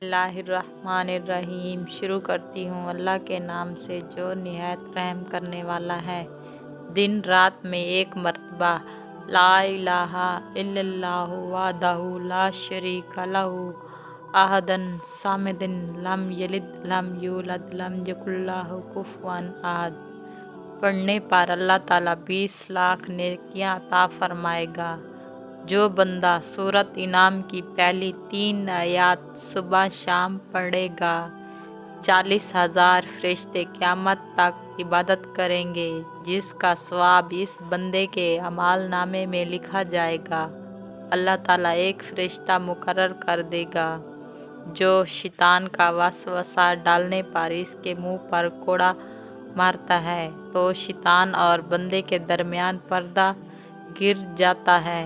बिस्मिल्लाहिर्रहमानिर्रहीम। शुरू करती हूँ अल्लाह के नाम से जो निहायत रहम करने वाला है। दिन रात में एक मर्तबा ला इलाहा इल्लल्लाहु वहदहु ला शरीका लहू अहदन सामिदिन लम यलिद लम यूलद लम यकुल लहू कुफुवन अहद पढ़ने पर अल्लाह ताला 20 लाख नेकियां अता फरमाएगा। जो बंदा सूरत इनाम की पहली 3 आयत सुबह शाम पढ़ेगा 40,000 फरिश्ते क़यामत तक इबादत करेंगे, जिसका सवाब इस बंदे के अमाल नामे में लिखा जाएगा। अल्लाह ताला एक फरिश्ता मुकर्रर कर देगा जो शैतान का वसवसा डालने पर इसके मुंह पर कोड़ा मारता है तो शैतान और बंदे के दरमियान पर्दा गिर जाता है।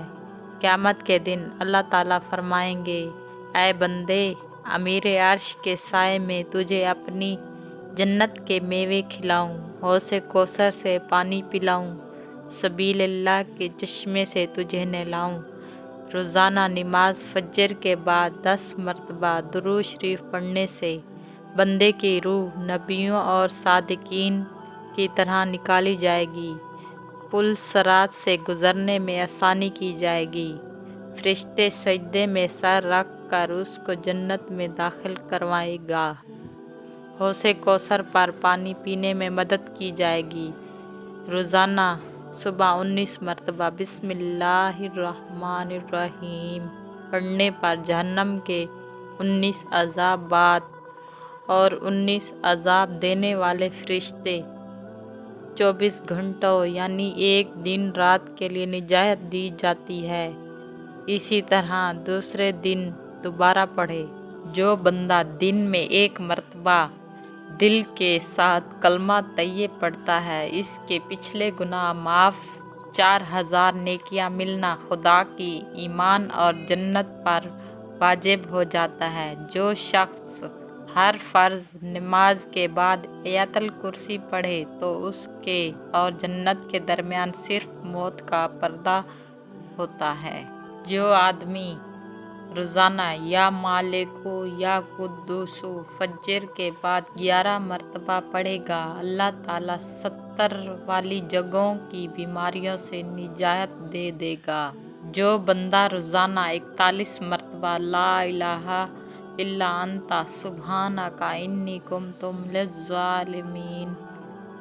क़यामत के दिन अल्लाह ताला फरमाएंगे, ऐ बंदे, अमीर अर्श के साए में तुझे अपनी जन्नत के मेवे खिलाऊं, हौसे कौसर से पानी पिलाऊं, सबीलिल्लाह के चश्मे से तुझे नहलाऊं। रोज़ाना नमाज फजर के बाद 10 मरतबा दुरूद शरीफ पढ़ने से बंदे की रूह नबियों और सादिकीन की तरह निकाली जाएगी। पुल सरात से गुजरने में आसानी की जाएगी। फरिश्ते सजदे में सर रख कर उसको जन्नत में दाखिल करवाएगा। हौसे कौसर पर पानी पीने में मदद की जाएगी। रोज़ाना सुबह 19 मरतबा बिस्मिल्लाहिर्रहमानिर्रहीम पढ़ने पर जहन्नम के 19 अज़ाबात और 19 अज़ाब देने वाले फरिश्ते 24 घंटों यानी एक दिन रात के लिए निजात दी जाती है। इसी तरह दूसरे दिन दोबारा पढ़े। जो बंदा दिन में एक मरतबा दिल के साथ कलमा तैयब पढ़ता है, इसके पिछले गुनाह माफ़, 4000 नेकियां मिलना खुदा की ईमान और जन्नत पर वाजिब हो जाता है। जो शख्स हर फ़र्ज नमाज के बाद आयतुल कुर्सी पढ़े तो उसके और जन्नत के दरमियान सिर्फ मौत का पर्दा होता है। जो आदमी रोज़ाना या मालिकु या कुद्दूसु फजर के बाद 11 मरतबा पढ़ेगा, अल्लाह ताला 70 वाली जगहों की बीमारियों से निजात दे देगा। जो बंदा रोज़ाना 41 मरतबा ला इलाहा इल्ला अंता सुब्हानका इन्नी कुन्तु मिनज़्ज़ालिमीन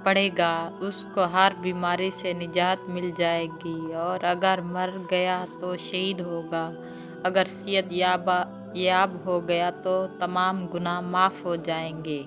पढ़ेगा, उसको हर बीमारी से निजात मिल जाएगी और अगर मर गया तो शहीद होगा। अगर सेहत याब हो गया तो तमाम गुनाह माफ़ हो जाएंगे।